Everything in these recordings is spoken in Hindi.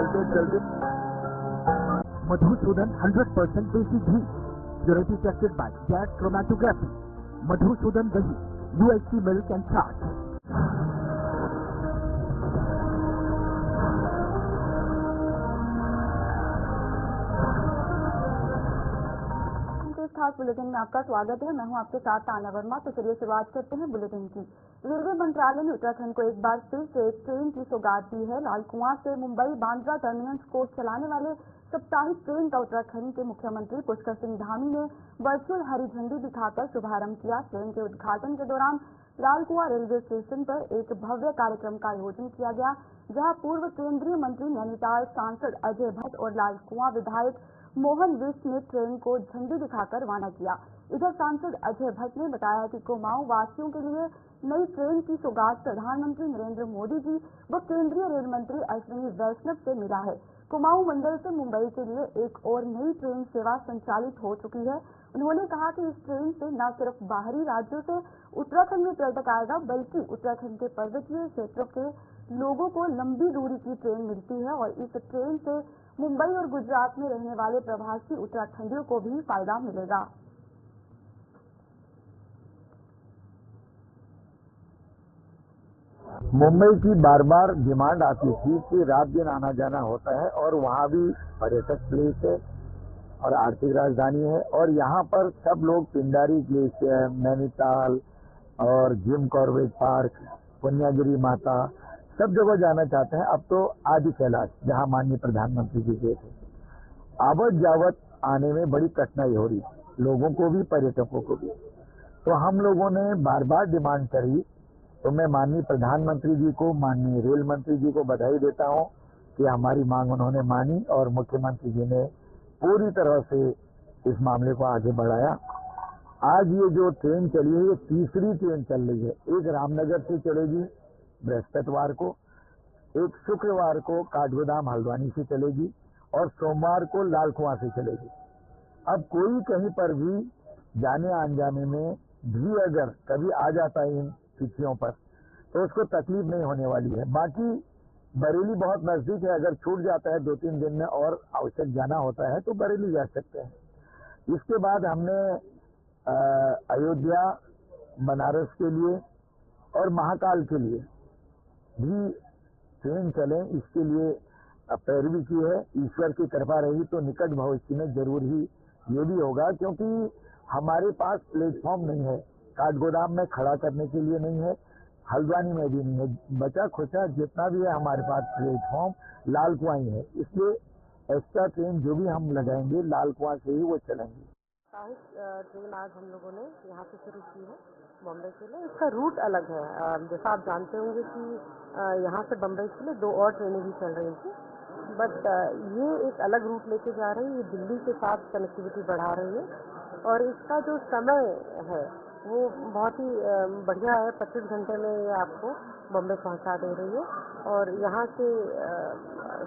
चलते चलते मधुसूदन 100% देसी घी, purity tested by gas chromatography. Madhusudan दही, UHT milk and fat. खास बुलेटिन में आपका स्वागत है। मैं हूं आपके साथ ताना वर्मा। तो चलिए शुरुआत करते हैं बुलेटिन की। रेलवे मंत्रालय ने उत्तराखंड को एक बार फिर से एक ट्रेन की सौगात दी है। लालकुआं से मुंबई बांद्रा टर्मिनस को चलाने वाले साप्ताहिक ट्रेन का उत्तराखंड के मुख्यमंत्री पुष्कर सिंह धामी ने वर्चुअल हरी झंडी दिखाकर शुभारंभ किया। ट्रेन के उद्घाटन के दौरान लालकुआं रेलवे स्टेशन पर एक भव्य कार्यक्रम का आयोजन किया गया, जहां पूर्व केंद्रीय मंत्री नैनीताल सांसद अजय भट्ट और लालकुआं विधायक मोहन विष्ट ने ट्रेन को झंडी दिखाकर रवाना किया। इधर सांसद अजय भट्ट ने बताया कि कुमाऊं वासियों के लिए नई ट्रेन की सौगात प्रधानमंत्री नरेंद्र मोदी जी व केंद्रीय रेल मंत्री अश्विनी वैष्णव से मिला है। कुमाऊं मंडल से मुंबई के लिए एक और नई ट्रेन सेवा संचालित हो चुकी है। उन्होंने कहा कि इस ट्रेन से न सिर्फ बाहरी राज्यों से उत्तराखंड में पर्यटक आएगा, बल्कि उत्तराखंड के पर्वतीय क्षेत्रों के लोगों को लंबी दूरी की ट्रेन मिलती है और इस ट्रेन से मुंबई और गुजरात में रहने वाले प्रवासी उत्तराखंडियों को भी फायदा मिलेगा। मुंबई की बार बार डिमांड आती थी कि रात दिन आना जाना होता है और वहाँ भी पर्यटक प्लेस है और आर्थिक राजधानी है, और यहाँ पर सब लोग पिंडारी ग्लेशियर, नैनीताल और जिम कॉर्बेट पार्क, पुण्यागिरी माता सब जगह जाना चाहते हैं। अब तो आदि कैलाश जहाँ माननीय प्रधानमंत्री जी गए थे, आवत जावत आने में बड़ी कठिनाई हो रही थी, लोगों को भी पर्यटकों को भी। तो हम लोगों ने बार बार डिमांड करी, तो मैं माननीय प्रधानमंत्री जी को, माननीय रेल मंत्री जी को बधाई देता हूं कि हमारी मांग उन्होंने मानी और मुख्यमंत्री जी ने पूरी तरह से इस मामले को आगे बढ़ाया। आज ये जो ट्रेन चली है, ये तीसरी ट्रेन चल रही है। एक रामनगर से चलेगी बृहस्पतिवार को, एक शुक्रवार को काठगोदाम हल्द्वानी से चलेगी और सोमवार को लालकुआं से चलेगी। अब कोई कहीं पर भी जाने आने जाने में भी अगर कभी आ जाता है इन तिथियों पर, तो उसको तकलीफ नहीं होने वाली है। बाकी बरेली बहुत नजदीक है, अगर छूट जाता है 2-3 दिन में और आवश्यक जाना होता है तो बरेली जा सकते हैं। इसके बाद हमने अयोध्या, बनारस के लिए और महाकाल के लिए भी ट्रेन चले, इसके लिए पैरवी की है। ईश्वर की कृपा रही तो निकट भविष्य में जरूर ही ये भी होगा, क्योंकि हमारे पास प्लेटफॉर्म नहीं है, काठगोदाम में खड़ा करने के लिए नहीं है, हल्द्वानी में भी नहीं है। बचा खुचा जितना भी है हमारे पास प्लेटफॉर्म लालकुआं ही है, इसलिए एक्स्ट्रा ट्रेन जो भी हम लगाएंगे लालकुआं से ही वो चलेंगे। ट्रेन आज हम लोगों ने यहाँ से शुरू की है बम्बई के लिए। इसका रूट अलग है, जैसा आप जानते होंगे कि यहाँ से बम्बई के लिए 2 और ट्रेनें भी चल रही थी, बट ये एक अलग रूट लेके जा रही है। ये दिल्ली के साथ कनेक्टिविटी बढ़ा रही है और इसका जो समय है वो बहुत ही बढ़िया है। 25 घंटे में ये आपको बम्बई पहुँचा दे रही है और यहाँ से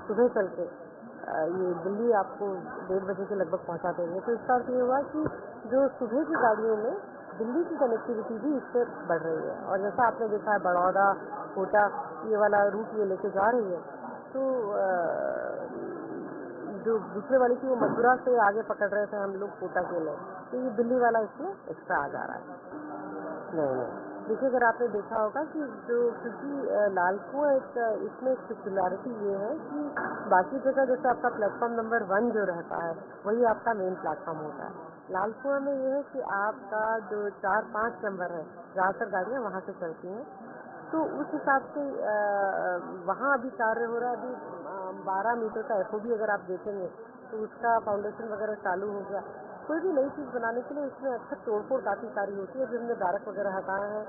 सुबह चल के ये दिल्ली आपको 1:30 बजे के लगभग पहुँचा देंगे। तो इसका अर्थ ये हुआ कि जो सुबह की गाड़ियों में दिल्ली की कनेक्टिविटी भी इससे बढ़ रही है। और जैसा आपने देखा है बड़ौदा, कोटा, ये वाला रूट ये लेके जा रही है, तो जो दूसरे वाली थी वो मथुरा से आगे पकड़ रहे थे हम लोग कोटा के लिए, तो ये दिल्ली वाला इसमें एक्स्ट्रा आ जा रहा है। नहीं देखिए, अगर आपने देखा होगा कि जो क्योंकि लालकुआं इसमें एक पॉपुलैरिटी ये है कि बाकी जगह जैसे आपका प्लेटफॉर्म नंबर 1 जो रहता है वही आपका मेन प्लेटफॉर्म होता है। लालकुआं में ये है कि आपका जो 4-5 नंबर है, ज़्यादातर गाड़ियाँ वहाँ से चलती हैं, तो उस हिसाब से वहाँ अभी कार्य हो रहा है। अभी 12 मीटर का FOB अगर आप देखेंगे तो उसका फाउंडेशन वगैरह चालू हो गया। कोई भी नई चीज़ बनाने के लिए उसमें अक्सर तोड़फोड़ काफ़ी सारी होती है, जिनमें बैरक वगैरह हटाए हैं।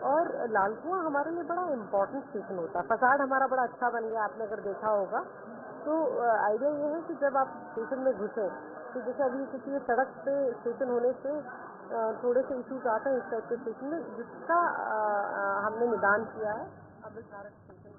और लालकुआं हमारे लिए बड़ा इम्पोर्टेंट स्टेशन होता है। फसाड हमारा बड़ा अच्छा बन गया, आपने अगर देखा होगा तो आइडिया ये है कि जब आप स्टेशन में घुसे तो जैसे अभी किसी सड़क पे स्टेशन होने से थोड़े से इशूज आते हैं इस टाइप के स्टेशन में, जिसका हमने निदान किया है अब इस भारत स्टेशन।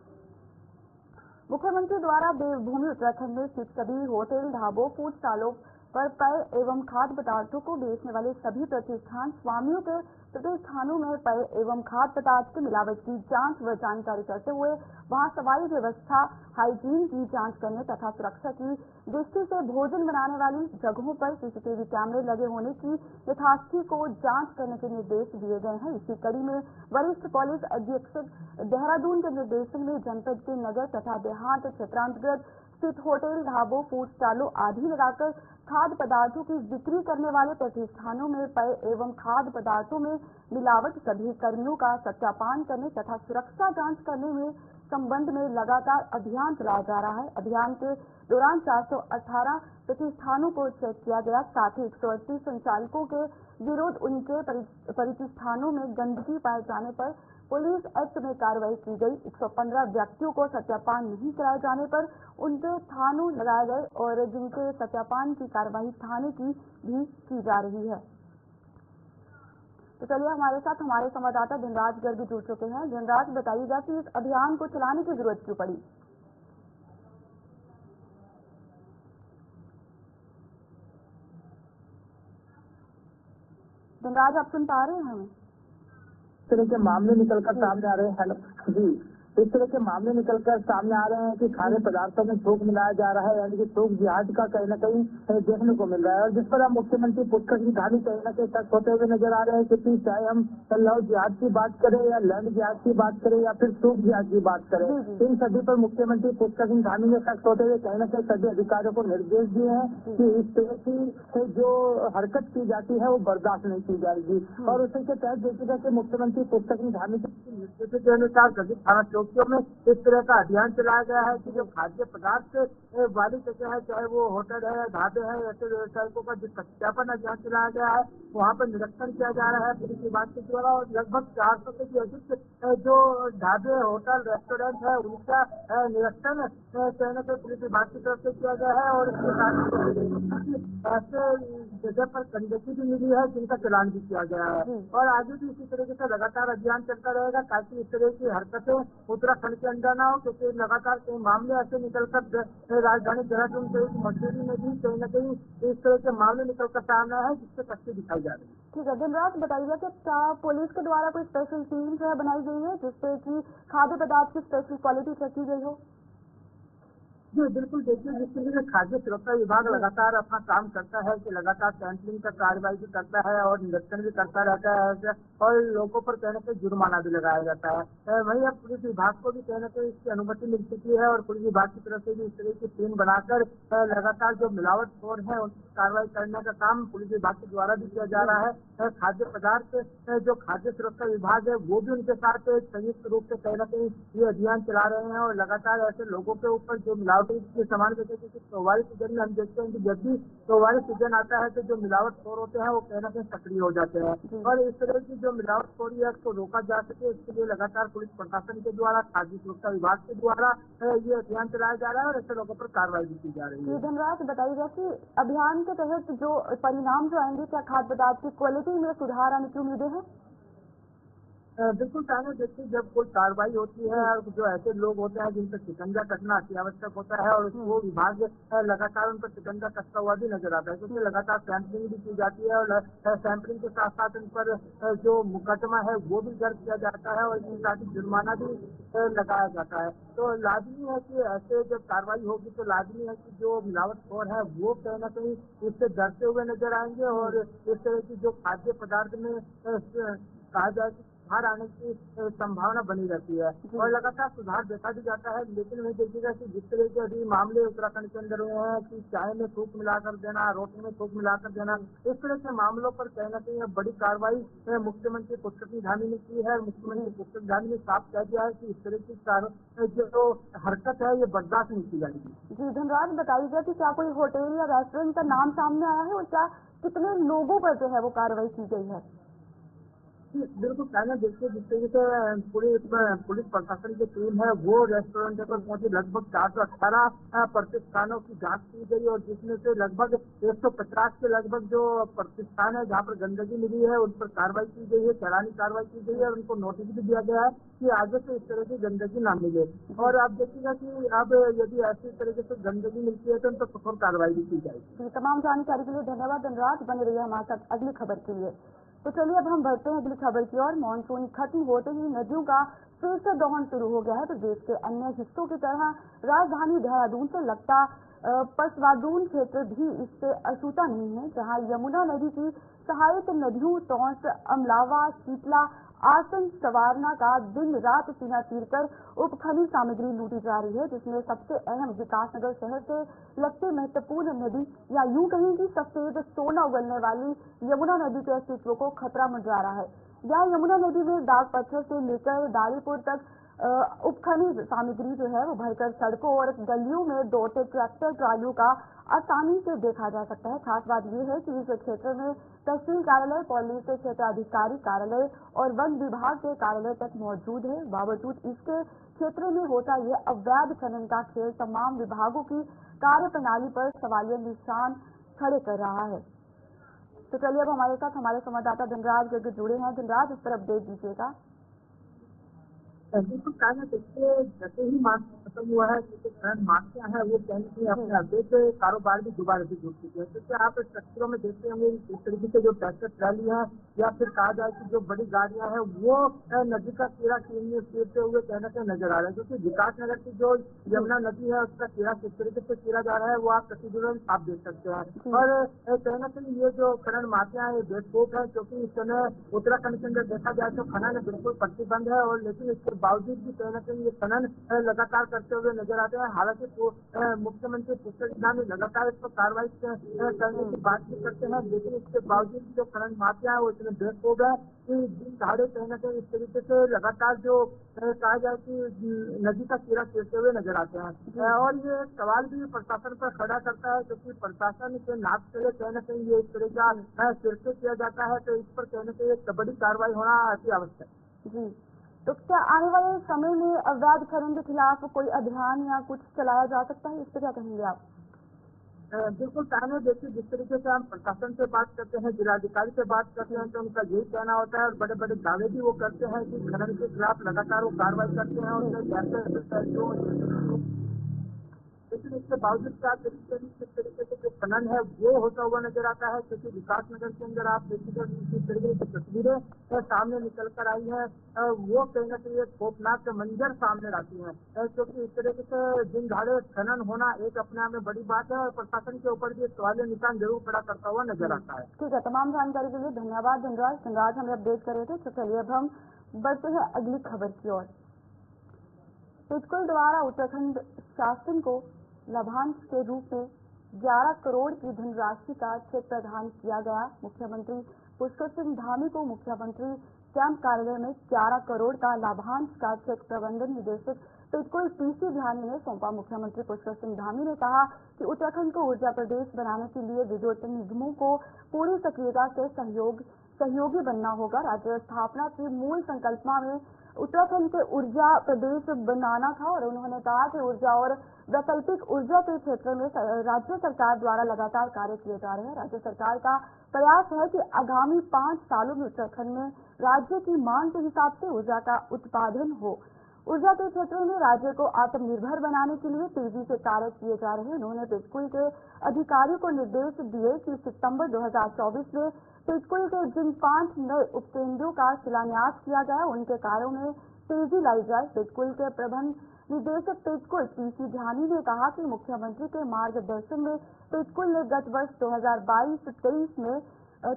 मुख्यमंत्री द्वारा देवभूमि उत्तराखंड में स्थित सभी होटल, ढाबों, फूड स्टॉलों पर पेय एवं खाद्य पदार्थों को बेचने वाले सभी प्रतिष्ठान स्वामियों के प्रतिष्ठानों में पेय एवं खाद्य पदार्थ की मिलावट की जांच व जानकारी करते हुए वहां सफाई व्यवस्था, हाइजीन की जांच करने तथा सुरक्षा की दृष्टि से भोजन बनाने वाली जगहों पर सीसीटीवी कैमरे लगे होने की यथास्थी को जांच करने के निर्देश दिए गए हैं। इसी कड़ी में वरिष्ठ पुलिस अधीक्षक देहरादून के निर्देशन में जनपद के नगर तथा देहात क्षेत्रांतर्गत स्थित होटल, ढाबों, फूड स्टॉलों आदि लगाकर खाद्य पदार्थों की बिक्री करने वाले प्रतिष्ठानों में पेय एवं खाद्य पदार्थों में मिलावट सभी कर्मियों का सत्यापन करने तथा सुरक्षा जांच करने में संबंध में लगातार अभियान चलाया जा रहा है। अभियान के दौरान 418 प्रतिष्ठानों को चेक किया गया। साथ ही 138 संचालकों के विरुद्ध उनके प्रतिष्ठानों में गंदगी पाए जाने पर पुलिस एक्ट में कार्रवाई की गई। 115 व्यक्तियों को सत्यापन नहीं कराए जाने पर उनके थानों लगाए गए और जिनके सत्यापन की कार्रवाई थाने की भी की जा रही है। तो चलिए हमारे साथ हमारे संवाददाता धनराज गर्ग जुड़ चुके हैं। धनराज, बताइएगा कि इस अभियान को चलाने की जरूरत क्यों पड़ी? धनराज, आप सुन पा रहे हैं हमें? इस तरह के मामले निकलकर सामने आ रहे हैं। हेलो जी, इस तरह के मामले निकलकर सामने आ रहे हैं कि खाद्य पदार्थों में थोक मिलाया जा रहा है, यानी कि थोक जिहाद का कहीं न कहीं देखने को मिल रहा है। और जिस पर हम मुख्यमंत्री पुष्कर सिंह धामी कहीं न कहीं सख्त होते हुए नजर आ रहे हैं, क्योंकि चाहे हम लव जिहाद की बात करें या लैंड जिहाद की बात करें या फिर थोक जिहाद की बात करें, इन सभी पर मुख्यमंत्री पुष्कर सिंह धामी ने सख्त होते हुए कहीं न कहीं सभी अधिकारियों को निर्देश दिए हैं कि इस तरह की जो हरकत की जाती है वो बर्दाश्त नहीं की जाएगी। और उसी के तहत देखिएगा कि मुख्यमंत्री पुष्कर सिंह धामी के निर्देश के अनुसार गठित थाना चौकियों में इस तरह का अभियान चलाया गया है कि जो खाद्य पदार्थ वाली जगह है, चाहे वो होटल है, ढाबे है, ऐसे व्यवसायिकों का जो सत्यापन अभियान चलाया गया है, वहाँ पर निरीक्षण किया जा रहा है पुलिस विभाग के द्वारा। और लगभग 400 से भी अधिक जो ढाबे, होटल, रेस्टोरेंट है, उनका निरीक्षण कहीं न कहीं पुलिस विभाग की तरफ से किया गया है। और इसके साथ ऐसे जगह पर गंदगी भी मिली है जिनका चलान भी किया गया है। और आगे भी इसी तरीके से लगातार अभियान चलता रहेगा ताकि इस तरह की हरकतें उत्तराखंड के अंदर ना हो, क्योंकि लगातार कई मामले ऐसे निकलकर राजधानी देहरादून के मसूरी में भी कहीं न कहीं इस तरह के मामले निकलकर सामने है, जिससे तस्वीर दिखाई जा रही है। ठीक है धनराज, बताइए कि क्या पुलिस के द्वारा कोई स्पेशल टीम जो है बनाई गई है जिससे कि खाद्य पदार्थ की स्पेशल क्वालिटी चेक की गई हो? जी बिल्कुल, देखिए जिस तरीके से खाद्य सुरक्षा विभाग लगातार अपना काम करता है कि लगातार सैंपलिंग का कार्रवाई भी करता है और निरीक्षण भी करता रहता है और लोगों पर कहीं न कहीं जुर्माना भी लगाया जाता है। वहीं अब पुलिस विभाग को भी कहीं न कहीं इसकी अनुमति मिल चुकी है और पुलिस विभाग की तरफ से भी इस तरह की टीम बनाकर लगातार जो मिलावटखोर है उनकी कार्रवाई करने का काम पुलिस विभाग के द्वारा भी किया जा रहा है। खाद्य पदार्थ जो खाद्य सुरक्षा विभाग है वो भी उनके साथ संयुक्त रूप से कहीं न कहीं ये अभियान चला रहे हैं और लगातार ऐसे लोगों के ऊपर जो मिलावटी के सामान बेचे, क्योंकि त्योहारी सीजन में हम देखते हैं कि जब भी त्योहारी सीजन आता है तो जो मिलावटखोर होते हैं वो कहीं न कहीं सक्रिय हो जाते हैं। और इस तरह की जो मिलावटखोरी है उसको रोका जा सके, इसके लिए लगातार पुलिस प्रशासन के द्वारा, खाद्य सुरक्षा विभाग के द्वारा ये अभियान चलाया जा रहा है और ऐसे लोगों पर कार्रवाई भी की जा रही है। धनराज, बताइएगा कि अभियान के तहत जो परिणाम जो आएंगे, क्या खाद्य पदार्थ की क्वालिटी में सुधार आने की उम्मीदें हैं? बिल्कुल सामने देखिए, जब कोई कार्रवाई होती है और जो ऐसे लोग होते हैं जिन पर शिकंजा कसना अति आवश्यक होता है और वो विभाग लगातार उन पर शिकंजा कसता हुआ भी नजर आता है, क्योंकि लगातार सैंपलिंग भी की जाती है और सैंपलिंग के साथ साथ उन पर जो मुकदमा है वो भी दर्ज किया जाता है और इसके साथ ही जुर्माना भी लगाया जाता है। तो लाजमी है कि ऐसे जब कार्रवाई होगी तो लाजमी है कि जो मिलावटखोर है वो कहीं न कहीं इससे डरते हुए नजर आएंगे और इस तरह की जो खाद्य पदार्थ में कहा जाए सुधार आने की संभावना बनी रहती है और लगातार सुधार देखा भी जाता है। लेकिन वही देखिएगा कि जिस तरह के अभी मामले उत्तराखंड के अंदर हुए हैं कि चाय में थूक मिलाकर देना, रोटी में थूक मिलाकर देना, इस तरह के मामलों पर कहीं न कहीं बड़ी कार्रवाई मुख्यमंत्री पुष्कर सिंह धामी ने की है। मुख्यमंत्री पुष्कर सिंह धामी ने साफ कह दिया है कि इस तरह की जो हरकत है ये बर्दाश्त नहीं की जाएगी। जी धनराज, बताइएगा कि क्या कोई होटल या रेस्टोरेंट का नाम सामने आया है और क्या कितने लोगों पर जो है वो कार्रवाई की गई है? बिल्कुल कहना देखिए जिस तरीके से पूरी पुलिस प्रशासन की टीम है वो रेस्टोरेंट पर पहुंची, लगभग 418 प्रतिष्ठानों की जांच की गई और जिसमें से लगभग 150 के लगभग जो प्रतिष्ठान है जहां पर गंदगी मिली है उन पर कार्रवाई की गई है, चालानी कार्रवाई की गई है और उनको नोटिस भी दिया गया है कि आगे से इस तरह की गंदगी ना मिले। और आप देखिएगा कि अब यदि ऐसी तरीके से गंदगी मिलती है तो उन पर कठोर कार्रवाई भी की जाएगी। तमाम जानकारी के लिए धन्यवाद धनराज, बने रहिए हमारे साथ अगली खबर के लिए। तो चलिए अब हम बढ़ते हैं अगली खबर की ओर। मानसून खत्म होते ही नदियों का फिर से दोहन शुरू हो गया है। तो देश के अन्य हिस्सों की तरह राजधानी देहरादून से लगता पसवादून क्षेत्र भी इससे अछूता नहीं है, जहां यमुना नदी की सहायक नदियों टोंस, अमलावा, शीतला, आसन, सवारना का दिन रात सीना चीरकर उपखनिज सामग्री लूटी जा रही है, जिसमें सबसे अहम विकासनगर शहर से लगती महत्वपूर्ण नदी या यूं कहें कि सफेद सोना उगलने वाली यमुना नदी के अस्तित्व को खतरा मंडरा रहा है। यह यमुना नदी में डाक पत्थर से लेकर दारीपुर तक उपखनिज सामग्री जो है वो भरकर सड़कों और गलियों में दौड़ते ट्रैक्टर ट्रालियों का आसानी से देखा जा सकता है। खास बात यह है कि इस क्षेत्र में तहसील कार्यालय, पुलिस क्षेत्राधिकारी कार्यालय और वन विभाग के कार्यालय तक मौजूद है। बावजूद इसके क्षेत्र में होता यह अवैध खनन का खेल तमाम विभागों की कार्य प्रणाली पर सवालिया निशान खड़े कर रहा है। तो चलिए अब हमारे साथ हमारे संवाददाता धनराज गर्ग जुड़े हैं। धनराज, इस पर अपडेट दीजिएगा। बिल्कुल कहना देखिए जैसे ही मार्च खत्म हुआ है क्योंकि करंट माफिया है वो कहीं से अपने अपडेट कारोबार भी दोबारा से जुड़ चुके हैं, क्योंकि आप ट्रैक्टरों में देखते होंगे इस तरीके से जो ट्रैक्टर ट्रैली है या फिर कहा जाए कि जो बड़ी गाड़ियां हैं वो नदी का कीड़ा चीरते हुए कहना कहीं नजर आ रहा है, क्योंकि विकासनगर की जो यमुना नदी है उसका कीड़ा किस तरीके से चीरा जा रहा है वो आप प्रतिदिन आप देख सकते हैं। और कहना कहीं ये जो खनन माफिया है बेस्कोप है, क्योंकि इस समय उत्तराखंड के अंदर देखा जाए तो खनन बिल्कुल प्रतिबंध है और लेकिन इसके बावजूद भी कहीं ना कहीं ये खनन लगातार करते हुए नजर आते हैं। हालांकि मुख्यमंत्री पुष्कर सिंह लगातार इस पर कार्रवाई करने की बात भी करते हैं, लेकिन इसके बावजूद जो खनन माफिया है वो इतने बेखौफ है कि दिन दहाड़े कहीं ना कहीं इस तरीके से लगातार जो कहा जाए कि नदी का कीड़ा चीरते हुए नजर आते हैं। और ये सवाल भी प्रशासन पर खड़ा करता है, क्योंकि प्रशासन के नाक के लिए कहीं ना कहीं ये इस तरह का सिरसे किया जाता है, तो इस पर कहीं ना कहीं एक बड़ी कार्रवाई होना अति आवश्यक है। तो क्या आने वाले समय में अवैध खनन के खिलाफ कोई अभियान या कुछ चलाया जा सकता है, इस पर क्या कहेंगे आप? बिल्कुल कहना देखिए जिस तरीके से हम प्रशासन से बात करते हैं, जिलाधिकारी से बात करते हैं तो उनका यही कहना होता है और बड़े बड़े दावे भी वो करते हैं कि खनन के खिलाफ लगातार वो कार्रवाई करते हैं और लेकिन इसके बावजूद क्या किस तरीके से जो खनन है वो होता हुआ नजर आता है, क्योंकि विकासनगर के अंदर आप देखिएगा किस तरीके की तस्वीरें सामने निकल कर आई है वो कहीं ना कहीं एक खौफनाक मंजर सामने आती है, क्योंकि इस तरीके से दिन दहाड़े खनन होना एक अपने आप में बड़ी बात है और प्रशासन के ऊपर भी एक सवालिया निशान जरूर खड़ा करता हुआ नजर आता है। ठीक है, तमाम जानकारी के लिए धन्यवाद धनराज। धनराज हमें अपडेट कर रहे थे। तो चलिए अब हम बढ़ते हैं अगली खबर की ओर। पिटकुल द्वारा उत्तराखंड शासन को लाभांश के रूप में 11 करोड़ की धनराशि का चेक प्रदान किया गया। मुख्यमंत्री पुष्कर सिंह धामी को मुख्यमंत्री कैंप कार्यालय में 11 करोड़ का लाभांश का चेक प्रबंधन निदेशक पिटकुल पीसी ध्यानी ने सौंपा। मुख्यमंत्री पुष्कर सिंह धामी ने कहा कि उत्तराखंड को ऊर्जा प्रदेश बनाने के लिए विद्युत निगमों को पूरी सक्रियता से सहयोगी बनना होगा। राज्य स्थापना की मूल संकल्पना में उत्तराखंड के ऊर्जा प्रदेश बनाना था और उन्होंने कहा कि ऊर्जा और वैकल्पिक ऊर्जा के क्षेत्र में राज्य सरकार द्वारा लगातार कार्य किए जा रहे हैं। राज्य सरकार का प्रयास है कि आगामी 5 सालों में उत्तराखंड में राज्य की मांग के हिसाब से ऊर्जा का उत्पादन हो। ऊर्जा के क्षेत्र में राज्य को आत्मनिर्भर बनाने के लिए तेजी से कार्य किए जा रहे हैं। उन्होंने पिटकुल के अधिकारियों को निर्देश दिए कि सितंबर 2024 में पिटकुल के जिन 5 नए उपकेंद्रों का शिलान्यास किया गया उनके कार्यों में तेजी लाई जाए। पिटकुल के प्रबंध निदेशक पिटकुल पीसी ध्यानी ने कहा कि मुख्यमंत्री के मार्गदर्शन में पिटकुल ने गत वर्ष 2022-23 में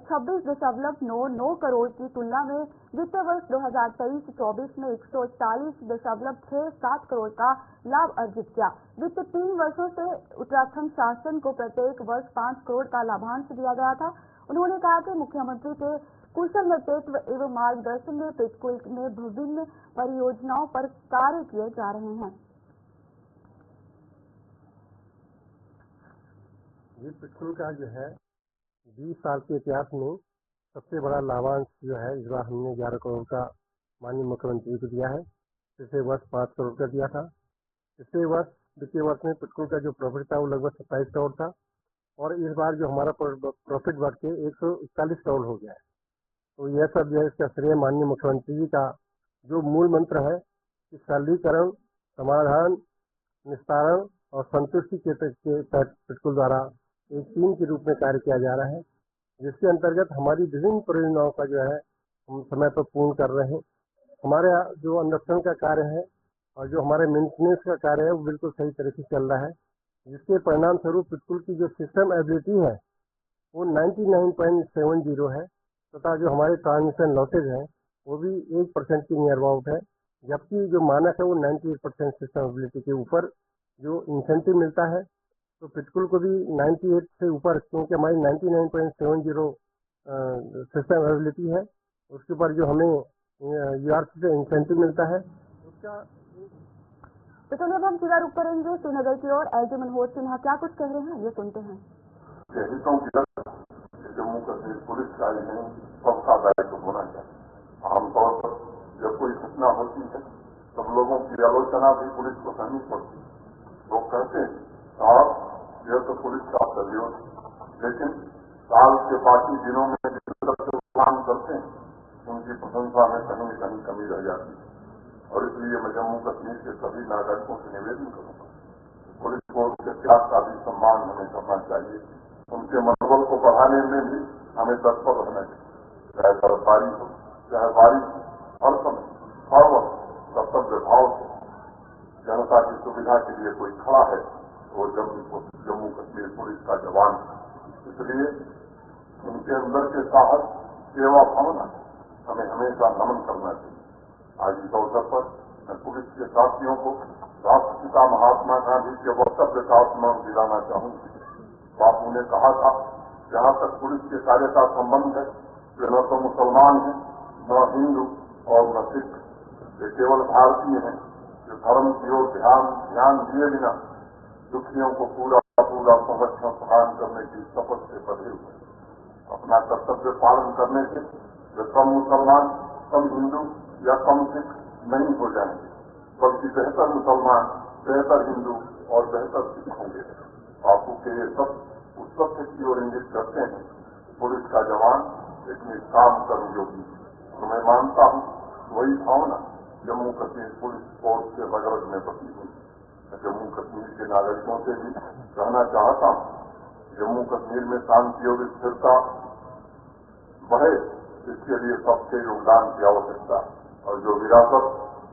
26.99 करोड़ की तुलना में वित्तीय वर्ष 2023-24 में 140.67 करोड़ का लाभ अर्जित किया। वित्त 3 वर्षों से उत्तराखंड शासन को प्रत्येक वर्ष 5 करोड़ का लाभांश दिया गया था। उन्होंने कहा कि मुख्यमंत्री के कुशल नेतृत्व एवं मार्गदर्शन में पिटकुल में विभिन्न परियोजनाओं पर कार्य किए जा रहे हैं। ये पिटकुल का जो है 20 साल के इतिहास में सबसे बड़ा लाभांश जो है इस बार हमने 11 करोड़ का माननीय मुख्यमंत्री को दिया है। पिछले वर्ष 5 करोड़ का दिया था। पिछले वर्ष वित्तीय वर्ष में पिटकुल का जो प्रॉफिट था वो लगभग 27 करोड़ था और इस बार जो हमारा प्रॉफिट बढ़ के 141 करोड़ हो गया है। तो यह सब जो है इसका श्रेय माननीय मुख्यमंत्री जी का जो मूल मंत्र है कि सरलीकरण, समाधान, निस्तारण और संतुष्टि के तहत पिटकुल द्वारा एक टीम के रूप में कार्य किया जा रहा है, जिसके अंतर्गत हमारी विभिन्न परियोजनाओं का जो है हम समय पर पूर्ण कर रहे हैं। हमारे जो अनुरक्षण का कार्य है और जो हमारे मेंटेनेंस का कार्य है वो बिल्कुल सही तरह से चल रहा है, जिसके परिणाम स्वरूप पिटकुल की जो सिस्टम एबिलिटी है वो 99.70 है तथा जो हमारे ट्रांसमिशन लॉसेज हैं वो भी 1% की नियर अबाउट है, जबकि जो मानक है वो 98% सिस्टम एबिलिटी के ऊपर जो इंसेंटिव मिलता है। तो पिटकुल को भी 98 से ऊपर, क्योंकि हमारी 99.70 सिस्टम एबिलिटी है, उसके ऊपर जो हमें यूआरसी से इंसेंटिव मिलता है उसका। तो चलिए अब हम सीधा रुक करेंगे श्रीनगर की ओर। एलजी मनोहर सिन्हा क्या कुछ कह रहे हैं ये सुनते हैं। जम्मू कश्मीर पुलिस का नहीं सबका दायित्व होना चाहिए। आमतौर पर जब कोई घटना होती है तब लोगों की आलोचना भी पुलिस को करनी पड़ती है। लोग कहते हैं आप यह तो पुलिस का सहयोग है, लेकिन साल के बाकी दिनों में जिस तरह से काम करते हैं उनकी प्रशंसा में कहीं न कहीं कमी रह जाती है। और इसलिए मैं जम्मू कश्मीर के सभी नागरिकों से निवेदन करूंगा, पुलिस को उनके त्याग का भी सम्मान हमें करना चाहिए। उनके मनोबल को बढ़ाने में भी हमें तत्पर रहना चाहिए। चाहे बर्फबारी हो, चाहे बारिश हो, हर समय हर वक्त कर्तव्य भाव से जनता की सुविधा के लिए कोई खड़ा है वो जम्मू कश्मीर पुलिस का जवान है। इसलिए उनके अंदर के साहस, सेवा भावना हमें हमेशा नमन करना चाहिए। आज इस अवसर पर मैं पुलिस के साथियों को राष्ट्रपिता महात्मा गांधी के वक्तव्य का स्मरण दिलाना चाहूंगा। बापू ने कहा था, जहां तक पुलिस के कार्य का संबंध है वे न तो मुसलमान हैं, न हिंदू और न सिख, वे केवल भारतीय हैं जो धर्म की ओर ध्यान दिए बिना दुखियों को पूरा संरक्षण प्रदान करने की शपथ से बंधे हुए। अपना कर्तव्य पालन करने से वे कम मुसलमान, कम हिंदू या कम सिख नहीं हो जाएंगे, बल्कि बेहतर मुसलमान, बेहतर हिंदू और बेहतर सिख होंगे। बापू के ये सब उस सत्य की ओर इंगित करते हैं। पुलिस का जवान एक निष्काम कर्मयोगी, तो मैं मानता हूँ वही भावना जम्मू कश्मीर पुलिस फोर्स के रग में बसी हुई। मैं जम्मू कश्मीर के नागरिकों से भी कहना चाहता हूँ, जम्मू कश्मीर में शांति और स्थिरता बढ़े, इसके लिए सबके योगदान की आवश्यकता है। और जो विरासत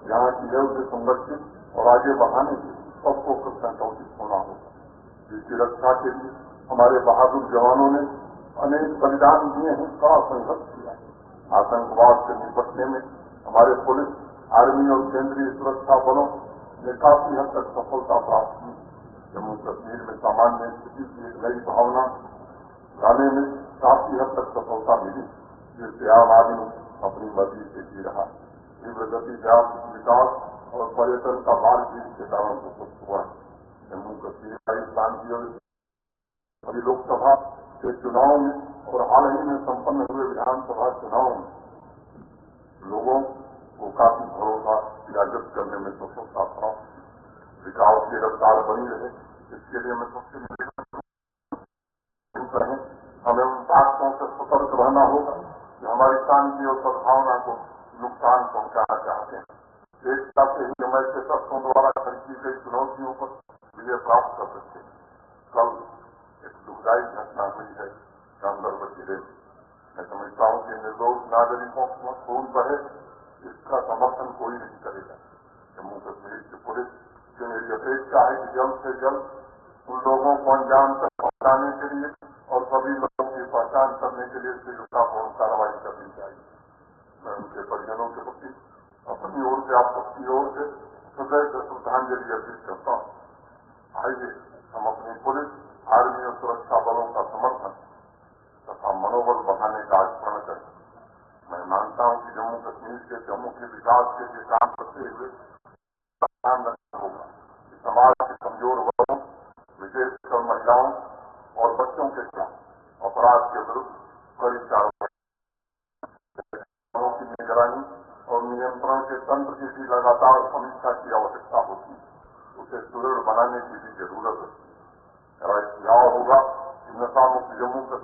यहाँ की है उसे संरक्षित और आगे बढ़ाने के सबको संकल्पित होना होगा। जिसकी रक्षा के लिए हमारे बहादुर जवानों ने अनेक बलिदान दिए हैं, कड़ा संघर्ष किया है। आतंकवाद से निपटने में हमारे पुलिस, आर्मी और केंद्रीय सुरक्षा बलों ने काफी हद तक सफलता प्राप्त की। जम्मू कश्मीर में सामान्य स्थिति की एक नई भावना लाने में काफी हद तक सफलता मिली, जिससे आम आदमी अपनी मर्जी से जी रहा। तीव्र गति विकास और पर्यटन का मार्ग भी इसके कारण उपलब्ध हुआ है। जम्मू कश्मीर का शांति और अभी लोकसभा के चुनाव में और हाल ही में संपन्न हुए विधानसभा चुनाव में लोगों को काफी भरोसा जागृत करने में सफलता प्राप्त। विकास की रफ्तार बनी रहे, इसके लिए मैं सबसे निवेदन करें, हमें उन ताकतों से सतर्क रहना होगा जो हमारी शांति और सद्भावना को नुकसान पहुंचाना चाहते हैं। एकता से ही हम ऐसे शस्त्रों द्वारा खड़ी की गई चुनौतियों पर विजय प्राप्त कर सकते हैं। कल एक दुखदायी घटना हुई है गांधरबल जिले में। मैं समझता हूँ कि निर्दोष नागरिकों को खून बहे, इसका समर्थन कोई नहीं करेगा। जम्मू कश्मीर की पुलिस से मेरी अपेक्षा है कि जल्द से जल्द उन लोगों को अंजाम तक पहुंचाने के लिए और सभी लोगों की पहचान करने के लिए शीघ्रतापूर्ण कार्रवाई करनी चाहिए। मैं उनके परिजनों के प्रति अपनी ओर से, आप सबकी ओर से हृदय से श्रद्धांजलि अर्पित करता हूँ। आइए हम अपनी पुलिस, आर्मी और सुरक्षा बलों का समर्थन तथा मनोबल बढ़ाने का आचरण करें। मैं मानता हूँ कि जम्मू कश्मीर के चहुमुखी विकास के लिए काम करते हुए ध्यान रखना होगा कि समाज के कमजोर वर्गों, विशेषकर महिलाओं और बच्चों के खिलाफ अपराध के विरुद्ध कड़ी कार्रवाई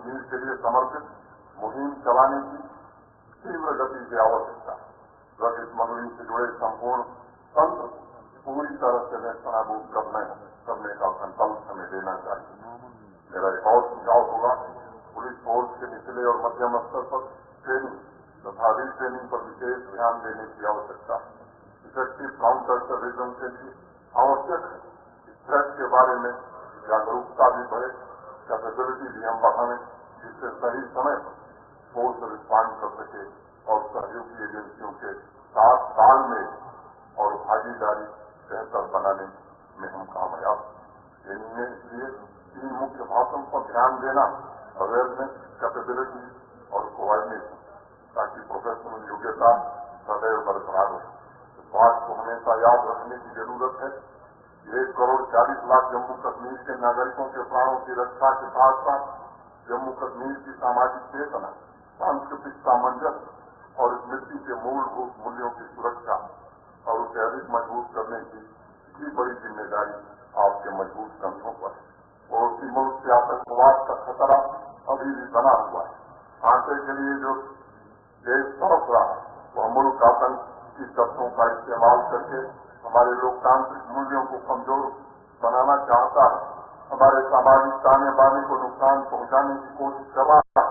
कश्मीर के लिए समर्पित मुहिम चलाने की तीव्र गति की आवश्यकता है। ड्रग स्मगलिंग से जुड़े संपूर्ण तंत्र पूरी तरह से नेस्तनाबूद करने का संकल्प हमें लेना चाहिए। मेरा एक और सुझाव होगा, पुलिस फोर्स के निचले और मध्यम स्तर पर ट्रेनिंग तथा रीट्रेनिंग पर विशेष ध्यान देने की आवश्यकता है। इफेक्टिव काउंटर टेररिज्म के लिए आवश्यक है इस थ्रेट के बारे में जागरूकता भी बढ़े, कैपेबिलिटी भी हम बढ़ाएं, जिससे सही समय पर फोर्स रिस्पॉन्ड कर सके और सहयोगी एजेंसियों के साथ तालमेल और भागीदारी बेहतर बनाने में हम कामयाब। इसलिए 3 मुख्य बातों पर ध्यान देना, अवेयरनेस, कैपेबिलिटी और कोऑर्डिनेशन, ताकि प्रोफेशनल योग्यता सदैव बरकरार हो। इस बात को हमेशा याद रखने की जरूरत है। 1,40,00,000 जम्मू कश्मीर के नागरिकों के प्राणों की रक्षा के साथ साथ जम्मू कश्मीर की सामाजिक चेतना, सांस्कृतिक सामंजस्य और स्मृति के मूलभूत मूल्यों की सुरक्षा और उसे अधिक मजबूत करने की बड़ी जिम्मेदारी आपके मजबूत कंधों पर है। पड़ोसी मुल्क से आतंकवाद का खतरा अभी भी बना हुआ है। आटे के लिए जो देश तरफ रहा है वह मुल्क आतंक की शब्दों का इस्तेमाल करके हमारे लोकतांत्रिक मूल्यों को कमजोर बनाना चाहता है, हमारे सामाजिक ताने बाने को नुकसान पहुंचाने की कोशिश कर रहा है,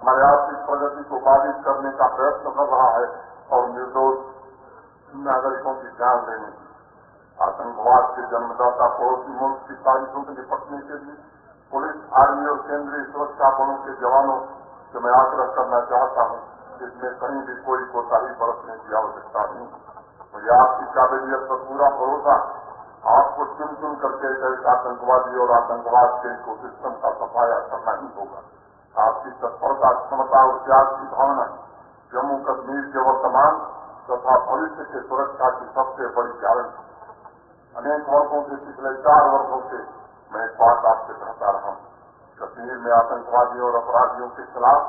हमारे आर्थिक प्रगति को बाधित करने का प्रयत्न कर रहा है और निर्दोष नागरिकों की जान लेने की। आतंकवाद के जन्मदाता पड़ोसी मुल्क की तारीखों से निपटने के लिए पुलिस, आर्मी और केंद्रीय सुरक्षा बलों के जवानों से मैं आग्रह करना चाहता हूं, इसमें कहीं भी कोई कोताही बरतने की आवश्यकता नहीं। मुझे आपकी काबिलियत पर पूरा भरोसा, आपको चुन चुन करके एक आतंकवादी और आतंकवाद के इकोसिस्टम का सफाया करना ही होगा। आपकी तत्परता, क्षमता और त्याग की भावना जम्मू कश्मीर के वर्तमान तथा भविष्य के सुरक्षा की सबसे बड़ी गारंटी। अनेक वर्षों से, पिछले 4 वर्षों से मैं एक बात आपसे कहता रहा हूं, कश्मीर में आतंकवादियों और अपराधियों के खिलाफ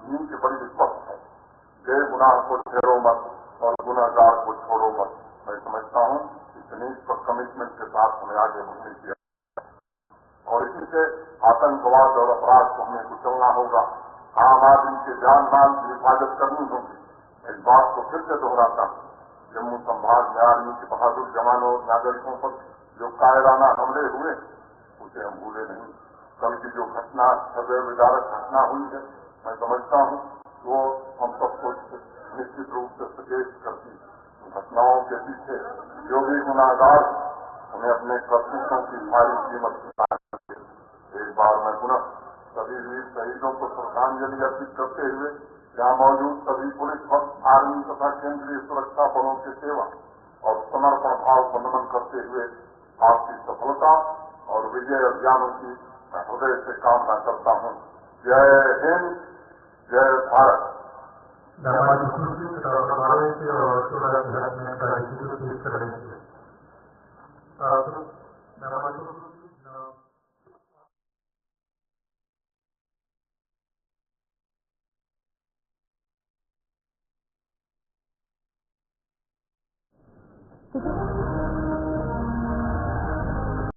नीति बड़ी स्पष्ट है। बेगुनाह को ठहरो मत और गुनाहगार को छोड़ो मत। मैं समझता हूं इस नीति पर कमिटमेंट के साथ हमें आगे बढ़ने की और इसी से आतंकवाद और अपराध को हमें कुचलना होगा। आम आदमी के जान माल की हिफाजत करनी होगी। इस बात को फिर से दोहराता हूं, जम्मू संभाग में आर्मी के बहादुर जवानों और नागरिकों पर जो कायराना हमले हुए उसे हम भूले नहीं। कल की जो घटना, हृदय विदारक घटना हुई है, मैं समझता हूं वो हम सबको निश्चित रूप से सचेत करती है। घटनाओं के पीछे जो भी गुनाहगार उन्हें अपने कर्तव्यों की भारी कीमत चुकानी है। एक बार मैं पुनः सभी वीर शहीदों को श्रद्धांजलि अर्पित करते हुए यहाँ मौजूद सभी पुलिस बल, आर्मी तथा केंद्रीय सुरक्षा बलों की सेवा और समर्पण भाव को नमन करते हुए आपकी सफलता और विजय अभियानों की मैं हृदय से कामना करता हूँ। जय हिंद, जय भारत। ठीक है।